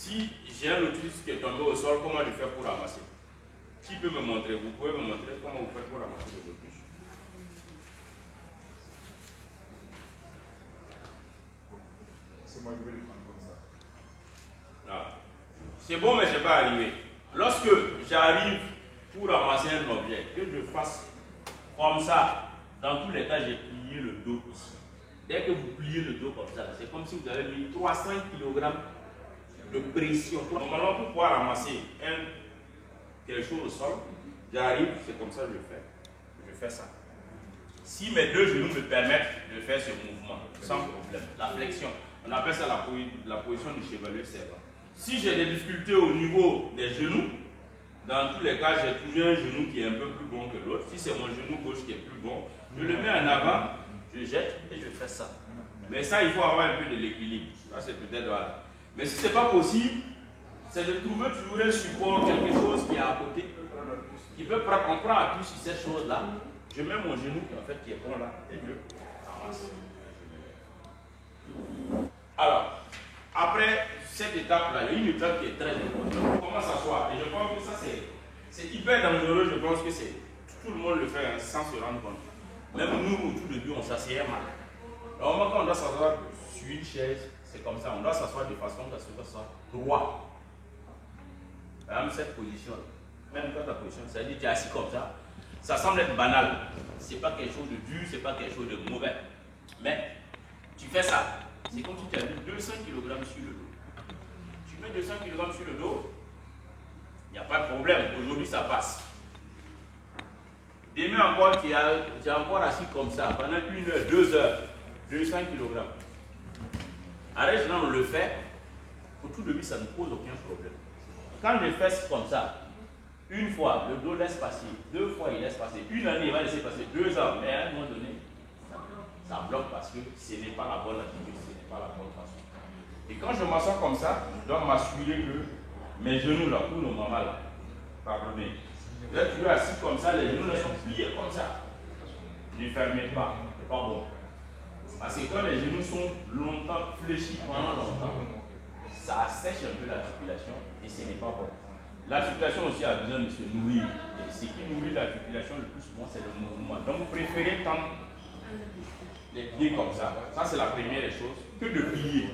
Si j'ai un lotus qui est tombé au sol, comment je fais pour ramasser? Qui peut me montrer? Vous pouvez me montrer comment vous faites pour ramasser le lotus? C'est moi qui vais le prendre comme ça. Ah. C'est bon, mais je n'ai pas arrivé. Lorsque j'arrive pour ramasser un objet, que je fasse comme ça, dans tous les cas, j'ai plié le dos ici. Dès que vous pliez le dos comme ça, c'est comme si vous avez mis 300 kg de pression. Normalement, pour pouvoir ramasser quelque chose au sol, j'arrive, c'est comme ça que je fais. Je fais ça. Si mes deux genoux me permettent de faire ce mouvement, sans problème, la flexion, on appelle ça la position du chevalier servant. Si j'ai des difficultés au niveau des genoux, dans tous les cas, j'ai toujours un genou qui est un peu plus bon que l'autre. Si c'est mon genou gauche qui est plus bon, je le mets en avant, je jette et je fais ça. Mais ça, il faut avoir un peu de l'équilibre. Ça, c'est peut-être voilà. Mais si ce n'est pas possible, c'est de trouver toujours un support, quelque chose qui est à côté, qui peut prendre, on prend appui sur ces choses-là. Je mets mon genou en fait, qui est bon là et je ramasse. Alors, après cette étape-là, il y a une étape qui est très importante. Comment s'asseoir? Et je pense que ça, c'est hyper dangereux. Je pense que tout le monde le fait hein, sans se rendre compte. Même nous, au tout début, on s'assied mal. Alors, quand on doit s'asseoir sur une chaise, c'est comme ça. On doit s'asseoir de façon à ce que ça soit droit. Par exemple, cette position-là, même quand ta position, ça veut dire que tu es assis comme ça. Ça semble être banal. Ce n'est pas quelque chose de dur, ce n'est pas quelque chose de mauvais. Mais tu fais ça. C'est comme si tu as mis 200 kg sur le dos. Tu mets 200 kg sur le dos, il n'y a pas de problème. Aujourd'hui, ça passe. Demain encore, tu es encore assis comme ça pendant 1 heure, 2 heures, 200 kg. Arrête, on le fait. Autour de lui, ça ne pose aucun problème. Quand je fais comme ça, une fois, le dos laisse passer, 2 fois, il laisse passer, 1 année, il va laisser passer, 2 ans, mais à un moment donné, ça bloque parce que ce n'est pas la bonne attitude, ce n'est pas la bonne façon. Et quand je m'assois comme ça, je dois m'assurer que mes genoux là, ou nos mamans là, pardonnez, là tu es assis comme ça, les genoux là sont pliés comme ça. Ne fermez pas, c'est pas bon. Parce que quand les genoux sont longtemps fléchis pendant longtemps, ça assèche un peu l'articulation et ce n'est pas bon. L'articulation aussi a besoin de se nourrir. Et ce qui nourrit l'articulation le plus souvent, c'est le mouvement. Donc vous préférez tendre les pieds comme ça. Ça, c'est la première des choses, que de plier.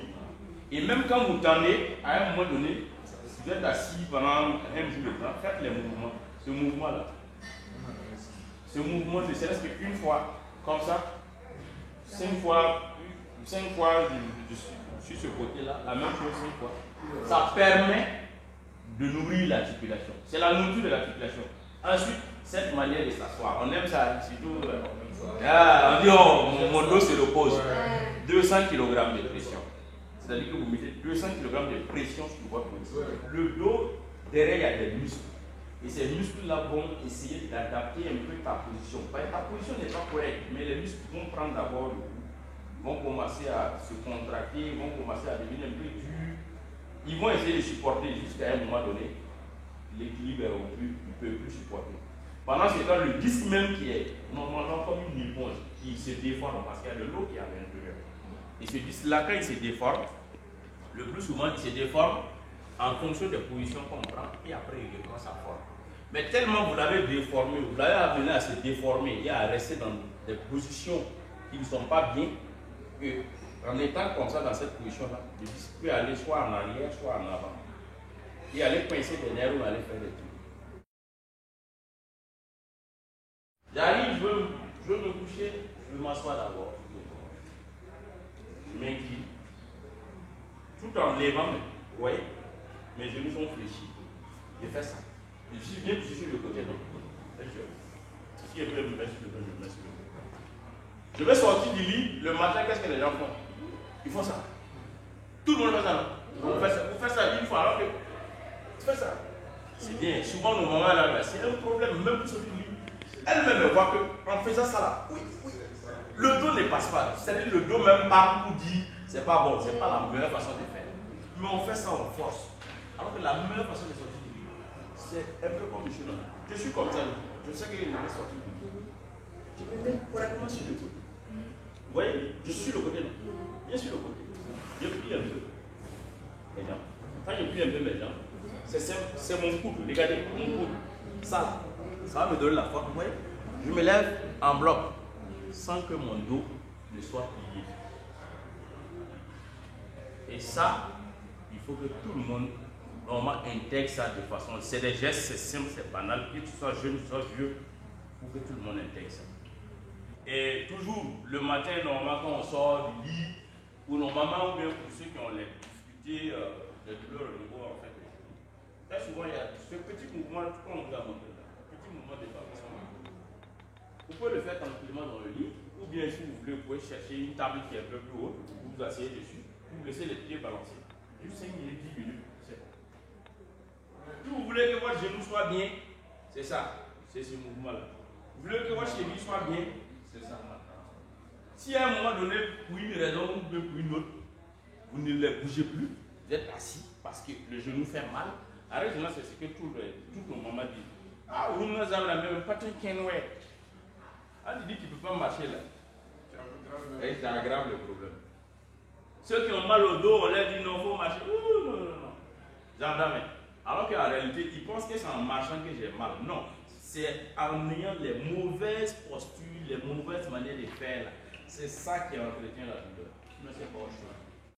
Et même quand vous tendez, à un moment donné, vous êtes assis pendant un jour de temps, faites les mouvements. Ce mouvement-là. Ce mouvement, ne serait-ce qu'une fois, comme ça, 5 fois sur ce côté-là, la même chose 5 fois. Ça permet de nourrir l'articulation. C'est la nourriture de l'articulation. Ensuite, cette manière de s'asseoir, on aime ça, surtout. On dit, oh, mon dos se repose. 200 kg de pression. C'est-à-dire que vous mettez 200 kg de pression sur votre dos. Le dos, derrière, il y a des muscles. Et ces muscles-là vont essayer d'adapter un peu ta position. Ta position n'est pas correcte, mais les muscles vont prendre d'abord le coup, vont commencer à se contracter, vont commencer à devenir un peu durs. Ils vont essayer de supporter jusqu'à un moment donné. L'équilibre est rompu, ils ne peuvent plus supporter. Pendant ce temps, le disque même qui est normalement comme une éponge, il se déforme parce qu'il y a de l'eau qui est à l'intérieur. Et ce disque-là, quand il se déforme, le plus souvent, il se déforme en fonction des positions qu'on prend et après, il reprend sa forme. Mais tellement vous l'avez déformé, vous l'avez amené à se déformer et à rester dans des positions qui ne sont pas bien, qu'en étant comme ça dans cette position-là, le disque peut aller soit en arrière, soit en avant. Et aller pincer des nerfs ou aller faire des trucs. J'arrive, je veux me coucher, je veux m'asseoir d'abord. Je m'incline. Tout en levant, vous voyez, mes genoux sont fléchis. Je fais ça. Je suis bien couché sur le côté. Si je veux me mettre sur le côté, je me mets sur le côté. Je vais sortir du lit, le matin, qu'est-ce que les gens font? Ils font ça. Tout le monde fait ça. Vous faites ça une fois, alors que tu fais ça. C'est bien. Souvent, nos mamans là, c'est un problème, même pour sortir du lit. Elle-même voit qu'en faisant ça là, oui, le dos ne passe pas. C'est-à-dire le dos même part pour dire c'est pas bon, c'est pas la meilleure façon de faire. Mais on fait ça en force. Alors que la meilleure façon de sortir du lit, c'est un peu comme Michel. Je suis comme ça, je sais qu'il ne va sortir du lit. Je me mets correctement sur le côté. Vous voyez, je suis le côté là. Bien sur le côté. Je plie un peu. Et là, Quand je plie un peu mes jambes, c'est mon coude, regardez, mon coude. Ça va me donner la force. Vous voyez, je me lève en bloc sans que mon dos ne soit plié. Et ça, il faut que tout le monde normalement intègre ça de façon. C'est des gestes, c'est simple, c'est banal, que tu sois jeune, que tu sois vieux, il faut que tout le monde intègre ça. Et toujours le matin, normalement, quand on sort du lit, ou normalement, ou bien pour ceux qui ont les difficultés de douleur au niveau, en fait, très souvent, il y a ce petit mouvement, comme on vous a montré là, petit mouvement de déflexion. Vous pouvez le faire tranquillement dans le lit, ou bien si vous voulez, vous pouvez chercher une table qui est un peu plus haute, vous vous asseyez dessus, vous laissez les pieds balancer. Juste 5 minutes, 10 minutes, c'est bon. Si vous voulez que votre genou soit bien, c'est ça, c'est ce mouvement-là. Vous voulez que votre cheville soit bien, c'est ça. Si à un moment donné, pour une raison ou pour une autre, vous ne les bougez plus, vous êtes assis parce que le genou fait mal, arrêtez, c'est ce que tout le moment dit. Ah, vous ne avez même pas de kenway. Ah, tu dis que tu ne peux pas marcher là. Et ça aggrave le problème. Ceux qui ont mal au dos, on leur dit non, il faut marcher. Ouh, non. Jamais. Alors qu'en réalité, ils pensent que c'est en marchant que j'ai mal. Non, c'est en ayant les mauvaises postures, les mauvaises manières de faire là. C'est ça qui entretient la douleur. Mais c'est pas autre chose.